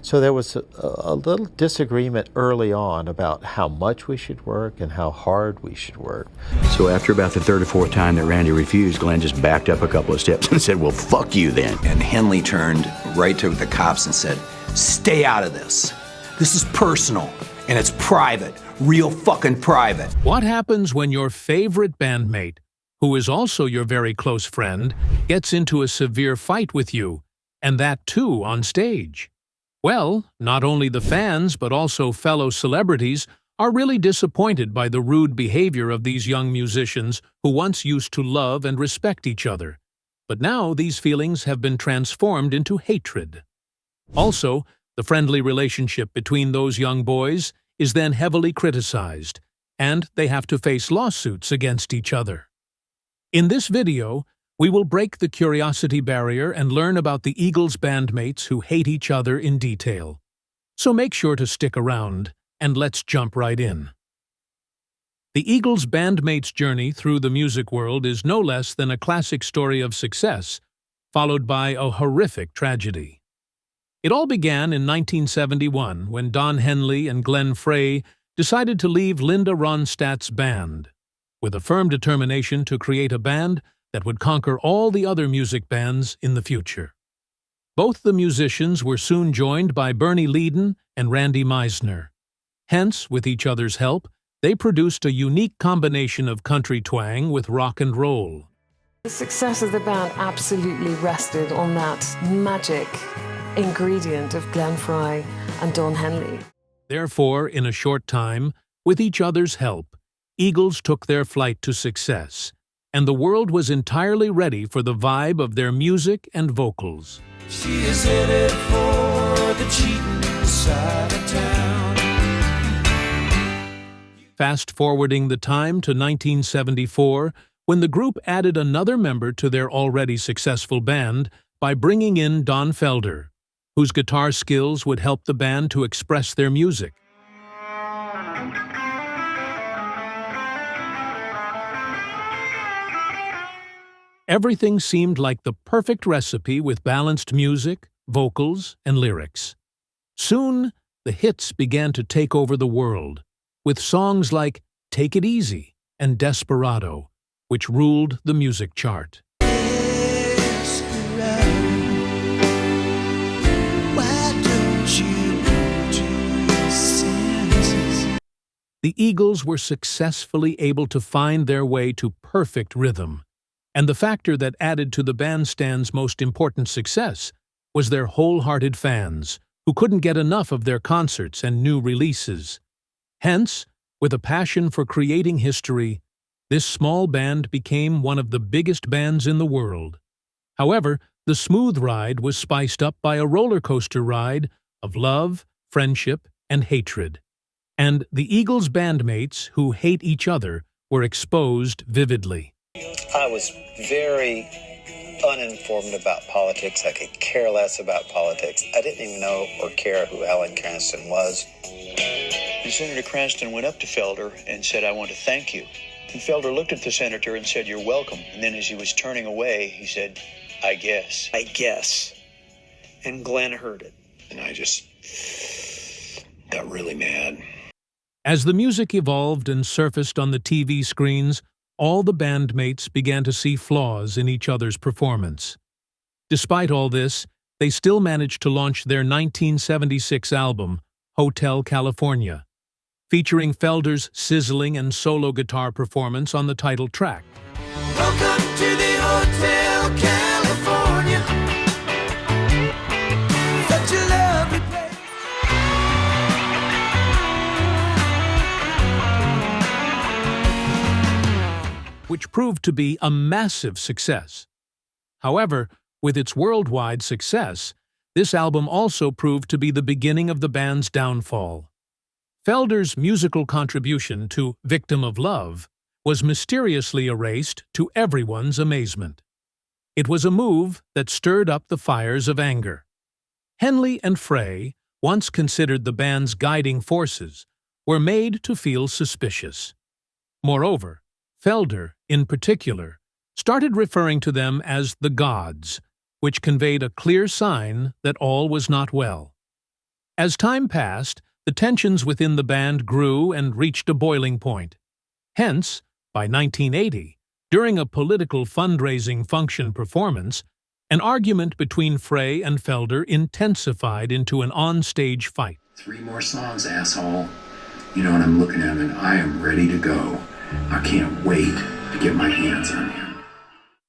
So there was a little disagreement early on about how much we should work and how hard we should work. So after about the third or fourth time that Randy refused, Glenn just backed up a couple of steps and said, well, fuck you then. And Henley turned right to the cops and said, stay out of this. This is personal, and it's private, real fucking private. What happens when your favorite bandmate, who is also your very close friend, gets into a severe fight with you, and that too on stage? Well, not only the fans, but also fellow celebrities are really disappointed by the rude behavior of these young musicians who once used to love and respect each other. But now these feelings have been transformed into hatred. Also, the friendly relationship between those young boys is then heavily criticized, and they have to face lawsuits against each other. In this video, we will break the curiosity barrier and learn about the Eagles bandmates who hate each other in detail. So make sure to stick around, and let's jump right in. The Eagles bandmates' journey through the music world is no less than a classic story of success, followed by a horrific tragedy. It all began in 1971 when Don Henley and Glenn Frey decided to leave Linda Ronstadt's band, with a firm determination to create a band that would conquer all the other music bands in the future. Both the musicians were soon joined by Bernie Leadon and Randy Meisner. Hence, with each other's help, they produced a unique combination of country twang with rock and roll. The success of the band absolutely rested on that magic ingredient of Glenn Frey and Don Henley. Therefore, in a short time, with each other's help, Eagles took their flight to success, and the world was entirely ready for the vibe of their music and vocals. She is headed for the cheating side of town. Fast-forwarding the time to 1974, when the group added another member to their already successful band by bringing in Don Felder, whose guitar skills would help the band to express their music. Everything seemed like the perfect recipe with balanced music, vocals, and lyrics. Soon, the hits began to take over the world, with songs like Take It Easy and Desperado, which ruled the music chart. The Eagles were successfully able to find their way to perfect rhythm, and the factor that added to the bandstand's most important success was their wholehearted fans, who couldn't get enough of their concerts and new releases. Hence, with a passion for creating history, this small band became one of the biggest bands in the world. However, the smooth ride was spiced up by a roller coaster ride of love, friendship, and hatred. And the Eagles bandmates who hate each other were exposed vividly. I was very uninformed about politics. I could care less about politics. I didn't even know or care who Alan Cranston was. And Senator Cranston went up to Felder and said, I want to thank you. And Felder looked at the senator and said, you're welcome. And then as he was turning away, he said, I guess. I guess. And Glenn heard it. And I just got really mad. As the music evolved and surfaced on the TV screens, all the bandmates began to see flaws in each other's performance. Despite all this, they still managed to launch their 1976 album, Hotel California, featuring Felder's sizzling and solo guitar performance on the title track. Welcome to the Hotel California. Such a lovely place. Which proved to be a massive success. However, with its worldwide success, this album also proved to be the beginning of the band's downfall. Felder's musical contribution to Victim of Love was mysteriously erased to everyone's amazement. It was a move that stirred up the fires of anger. Henley and Frey, once considered the band's guiding forces, were made to feel suspicious. Moreover, Felder, in particular, started referring to them as the gods, which conveyed a clear sign that all was not well. As time passed, the tensions within the band grew and reached a boiling point. Hence, by 1980, during a political fundraising function performance, an argument between Frey and Felder intensified into an on-stage fight. 3 more songs, asshole. You know, and I'm looking at him and I am ready to go. I can't wait to get my hands on him.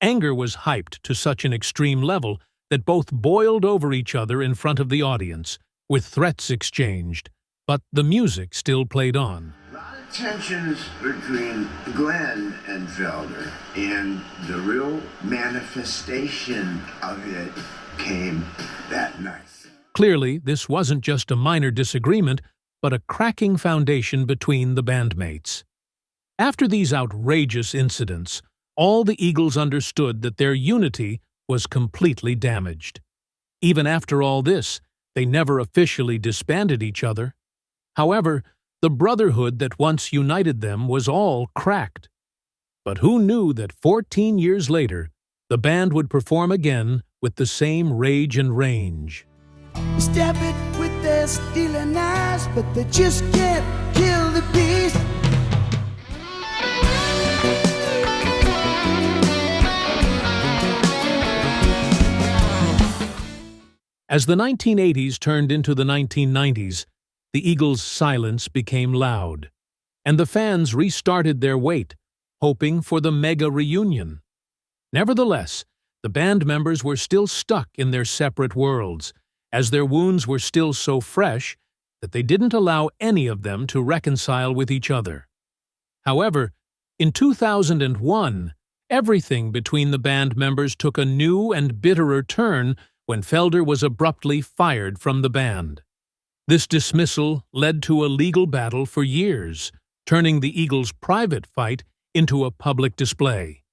Anger was hyped to such an extreme level that both boiled over each other in front of the audience, with threats exchanged, but the music still played on. A lot of tensions between Glenn and Felder, and the real manifestation of it came that night. Clearly, this wasn't just a minor disagreement, but a cracking foundation between the bandmates. After these outrageous incidents, all the Eagles understood that their unity was completely damaged. Even after all this, they never officially disbanded each other. However, the brotherhood that once united them was all cracked. But who knew that 14 years later, the band would perform again with the same rage and range? Stab it with their stealing eyes, but they just can't kill the beast. As the 1980s turned into the 1990s, the Eagles' silence became loud, and the fans restarted their wait, hoping for the mega reunion. Nevertheless, the band members were still stuck in their separate worlds, as their wounds were still so fresh that they didn't allow any of them to reconcile with each other. However, in 2001, everything between the band members took a new and bitterer turn when Felder was abruptly fired from the band. This dismissal led to a legal battle for years, turning the Eagles' private fight into a public display.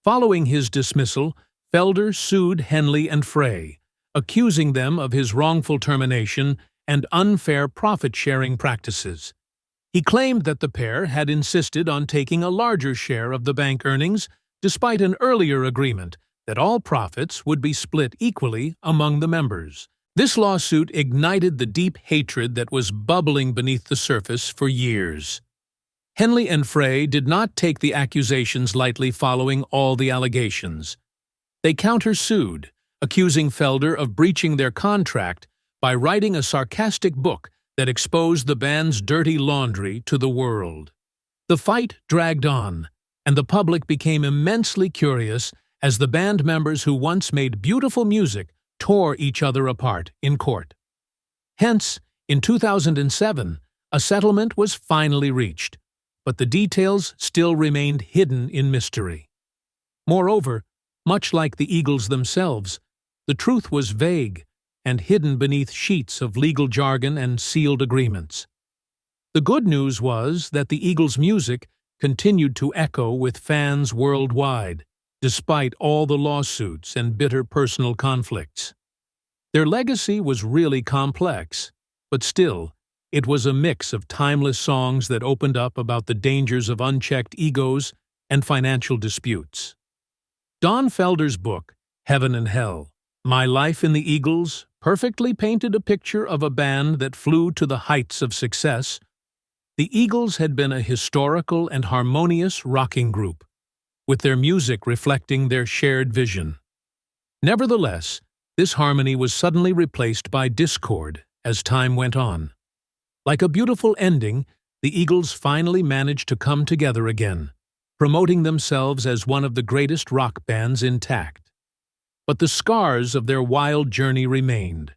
Following his dismissal, Felder sued Henley and Frey, accusing them of his wrongful termination and unfair profit-sharing practices. He claimed that the pair had insisted on taking a larger share of the bank earnings despite an earlier agreement that all profits would be split equally among the members. This lawsuit ignited the deep hatred that was bubbling beneath the surface for years. Henley and Frey did not take the accusations lightly following all the allegations. They countersued, accusing Felder of breaching their contract by writing a sarcastic book that exposed the band's dirty laundry to the world. The fight dragged on, and the public became immensely curious as the band members who once made beautiful music tore each other apart in court. Hence, in 2007, a settlement was finally reached, but the details still remained hidden in mystery. Moreover, much like the Eagles themselves, the truth was vague and hidden beneath sheets of legal jargon and sealed agreements. The good news was that the Eagles' music continued to echo with fans worldwide, despite all the lawsuits and bitter personal conflicts. Their legacy was really complex, but still, it was a mix of timeless songs that opened up about the dangers of unchecked egos and financial disputes. Don Felder's book, Heaven and Hell, My Life in the Eagles, perfectly painted a picture of a band that flew to the heights of success. The Eagles had been a historical and harmonious rocking group, with their music reflecting their shared vision. Nevertheless, this harmony was suddenly replaced by discord as time went on. Like a beautiful ending, the Eagles finally managed to come together again, promoting themselves as one of the greatest rock bands intact. But the scars of their wild journey remained,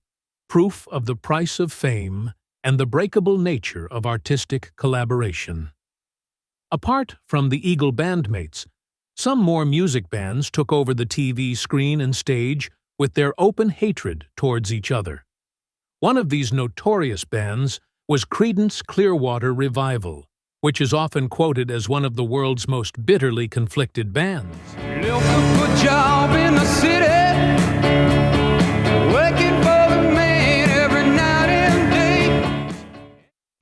proof of the price of fame and the breakable nature of artistic collaboration. Apart from the Eagle bandmates, some more music bands took over the TV screen and stage with their open hatred towards each other. One of these notorious bands was Creedence Clearwater Revival, which is often quoted as one of the world's most bitterly conflicted bands. Looking for a job in the city, working for the man every night and day.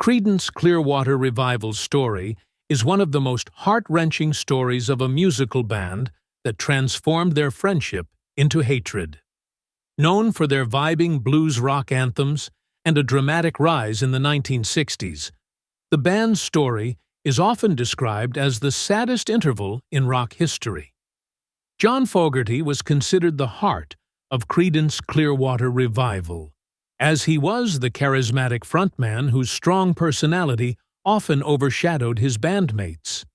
Creedence Clearwater Revival's story is one of the most heart-wrenching stories of a musical band that transformed their friendship into hatred. Known for their vibing blues rock anthems and a dramatic rise in the 1960s. The band's story is often described as the saddest interval in rock history. John Fogerty was considered the heart of Creedence Clearwater revival, as he was the charismatic frontman whose strong personality often overshadowed his bandmates.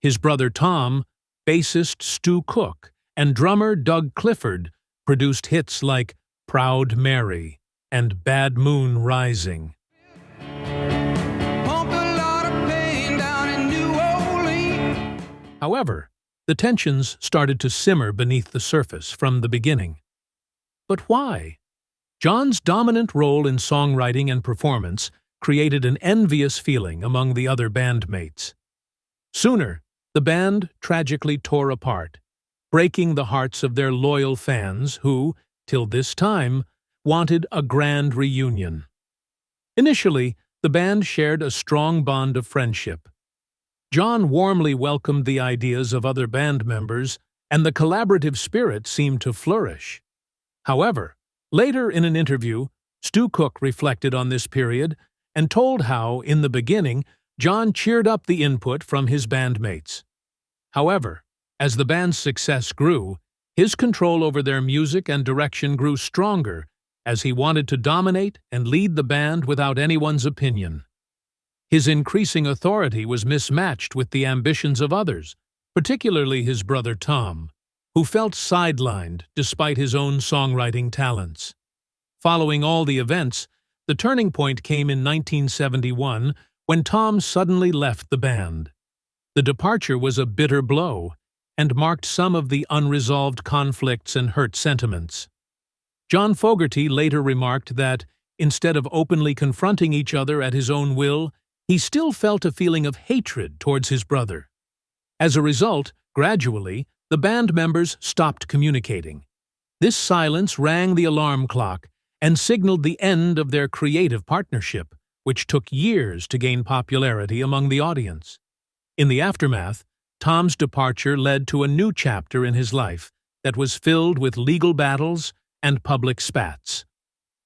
His brother Tom, bassist Stu Cook, and drummer Doug Clifford produced hits like Proud Mary and Bad Moon Rising. However, the tensions started to simmer beneath the surface from the beginning. But why? John's dominant role in songwriting and performance created an envious feeling among the other bandmates. Sooner, the band tragically tore apart, breaking the hearts of their loyal fans who, till this time, wanted a grand reunion. Initially, the band shared a strong bond of friendship. John warmly welcomed the ideas of other band members, and the collaborative spirit seemed to flourish. However, later in an interview, Stu Cook reflected on this period and told how, in the beginning, John cheered up the input from his bandmates. However, as the band's success grew, his control over their music and direction grew stronger as he wanted to dominate and lead the band without anyone's opinion. His increasing authority was mismatched with the ambitions of others, particularly his brother Tom, who felt sidelined despite his own songwriting talents. Following all the events, the turning point came in 1971 when Tom suddenly left the band. The departure was a bitter blow and marked some of the unresolved conflicts and hurt sentiments. John Fogerty later remarked that, instead of openly confronting each other at his own will, he still felt a feeling of hatred towards his brother. As a result, gradually, the band members stopped communicating. This silence rang the alarm clock and signaled the end of their creative partnership, which took years to gain popularity among the audience. In the aftermath, Tom's departure led to a new chapter in his life that was filled with legal battles and public spats.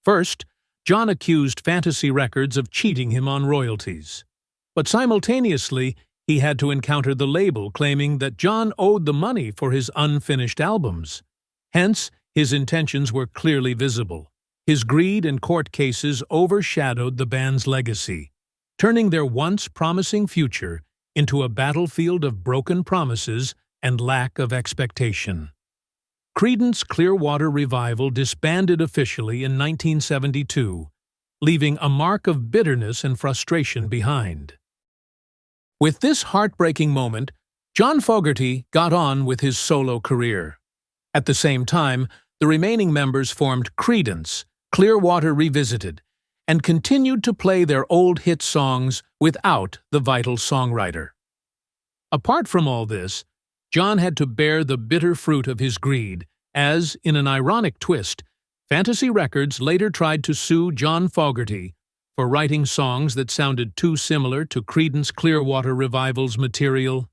First, John accused Fantasy Records of cheating him on royalties. But simultaneously, he had to encounter the label claiming that John owed the money for his unfinished albums. Hence, his intentions were clearly visible. His greed and court cases overshadowed the band's legacy, turning their once promising future into a battlefield of broken promises and lack of expectation. Creedence Clearwater Revival disbanded officially in 1972, leaving a mark of bitterness and frustration behind. With this heartbreaking moment, John Fogerty got on with his solo career. At the same time, the remaining members formed Creedence Clearwater Revisited and continued to play their old hit songs without the vital songwriter. Apart from all this, John had to bear the bitter fruit of his greed, as, in an ironic twist, Fantasy Records later tried to sue John Fogerty for writing songs that sounded too similar to Creedence Clearwater Revival's material.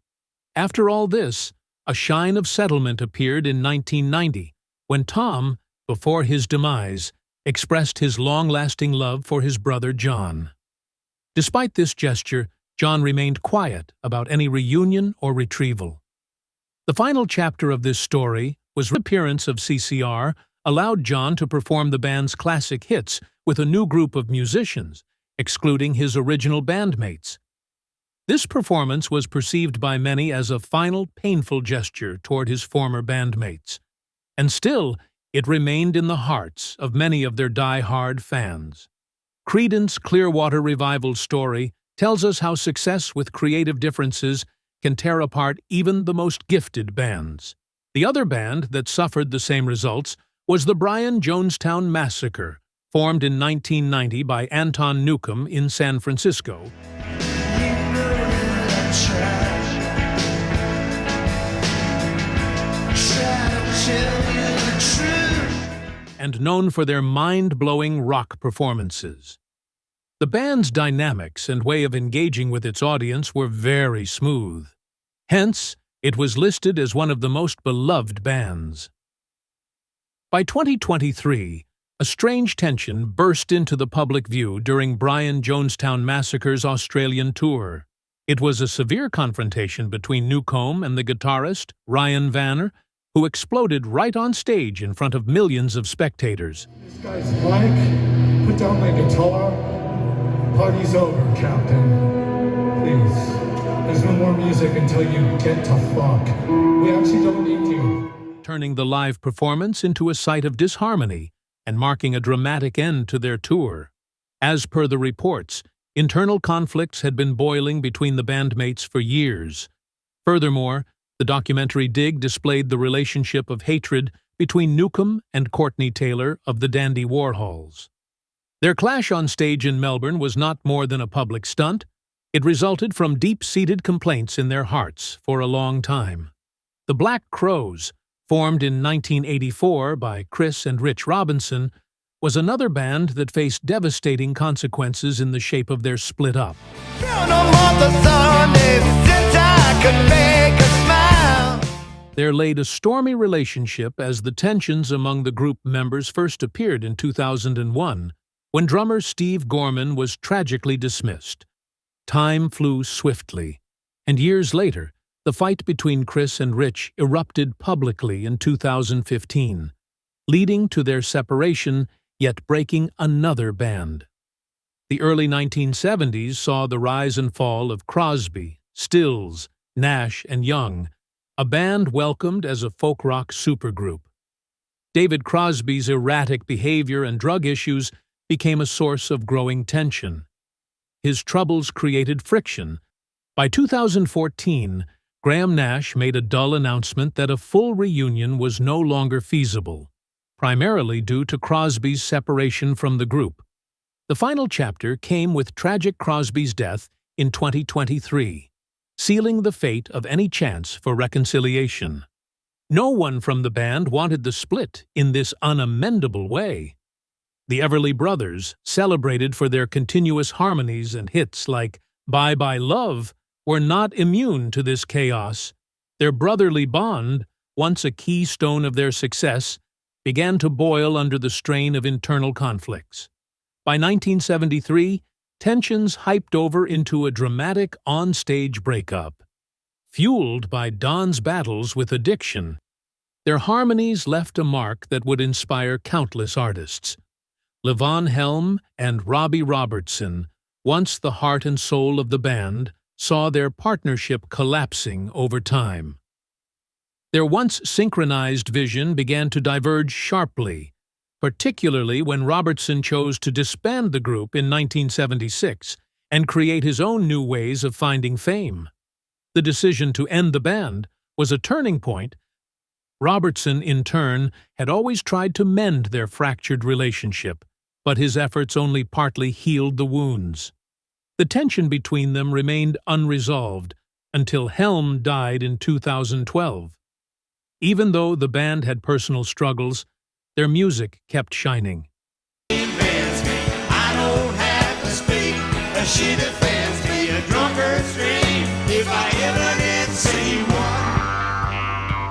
After all this, a shine of settlement appeared in 1990, when Tom, before his demise, expressed his long-lasting love for his brother John. Despite this gesture, John remained quiet about any reunion or retrieval. The final chapter of this story was the appearance of CCR allowed John to perform the band's classic hits with a new group of musicians, excluding his original bandmates. This performance was perceived by many as a final painful gesture toward his former bandmates, and still it remained in the hearts of many of their die-hard fans. Creedence Clearwater Revival's story tells us how success with creative differences can tear apart even the most gifted bands. The other band that suffered the same results was the Jonestown Massacre, formed in 1990 by Anton Newcomb in San Francisco, and known for their mind-blowing rock performances. The band's dynamics and way of engaging with its audience were very smooth. Hence, it was listed as one of the most beloved bands. By 2023, A strange tension burst into the public view during Brian Jonestown Massacre's Australian tour. It was a severe confrontation between Newcomb and the guitarist, Ryan Vanner, who exploded right on stage in front of millions of spectators. This guy's Mike. Put down my guitar. Party's over, Captain. Please. There's no more music until you get to fuck. We actually don't need you. Turning the live performance into a sight of disharmony and marking a dramatic end to their tour. As per the reports, internal conflicts had been boiling between the bandmates for years. Furthermore, the documentary Dig displayed the relationship of hatred between Newcomb and Courtney Taylor of the Dandy Warhols. Their clash on stage in Melbourne was not more than a public stunt. It resulted from deep-seated complaints in their hearts for a long time. The Black Crows, formed in 1984 by Chris and Rich Robinson, was another band that faced devastating consequences in the shape of their split up. There laid a stormy relationship as the tensions among the group members first appeared in 2001, when drummer Steve Gorman was tragically dismissed. Time flew swiftly, and years later, the fight between Chris and Rich erupted publicly in 2015, leading to their separation, yet breaking another band. The early 1970s saw the rise and fall of Crosby, Stills, Nash, and Young, a band welcomed as a folk rock supergroup. David Crosby's erratic behavior and drug issues became a source of growing tension. His troubles created friction. By 2014, Graham Nash made a dull announcement that a full reunion was no longer feasible, primarily due to Crosby's separation from the group. The final chapter came with tragic Crosby's death in 2023, sealing the fate of any chance for reconciliation. No one from the band wanted the split in this unamendable way. The Everly Brothers, celebrated for their continuous harmonies and hits like Bye Bye Love, were not immune to this chaos. Their brotherly bond, once a keystone of their success, began to boil under the strain of internal conflicts. By 1973, tensions hyped over into a dramatic on-stage breakup. Fueled by Don's battles with addiction, their harmonies left a mark that would inspire countless artists. Levon Helm and Robbie Robertson, once the heart and soul of the band, saw their partnership collapsing over time. Their once synchronized vision began to diverge sharply, particularly when Robertson chose to disband the group in 1976 and create his own new ways of finding fame. The decision to end the band was a turning point. Robertson, in turn, had always tried to mend their fractured relationship, but his efforts only partly healed the wounds. The tension between them remained unresolved until Helm died in 2012. Even though the band had personal struggles, their music kept shining. She defends me a drunkard stream if I ever did see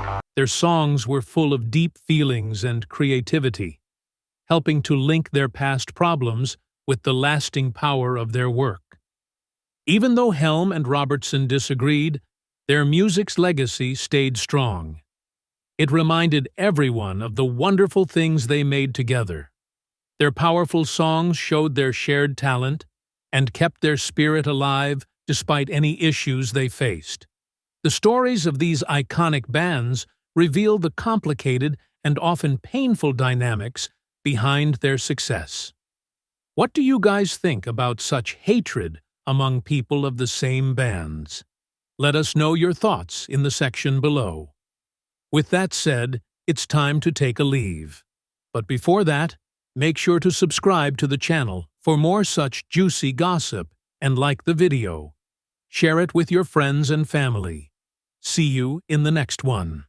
one. Their songs were full of deep feelings and creativity, helping to link their past problems with the lasting power of their work. Even though Helm and Robertson disagreed, their music's legacy stayed strong. It reminded everyone of the wonderful things they made together. Their powerful songs showed their shared talent and kept their spirit alive despite any issues they faced. The stories of these iconic bands reveal the complicated and often painful dynamics behind their success. What do you guys think about such hatred among people of the same bands? Let us know your thoughts in the section below. With that said, it's time to take a leave. But before that, make sure to subscribe to the channel for more such juicy gossip and like the video. Share it with your friends and family. See you in the next one.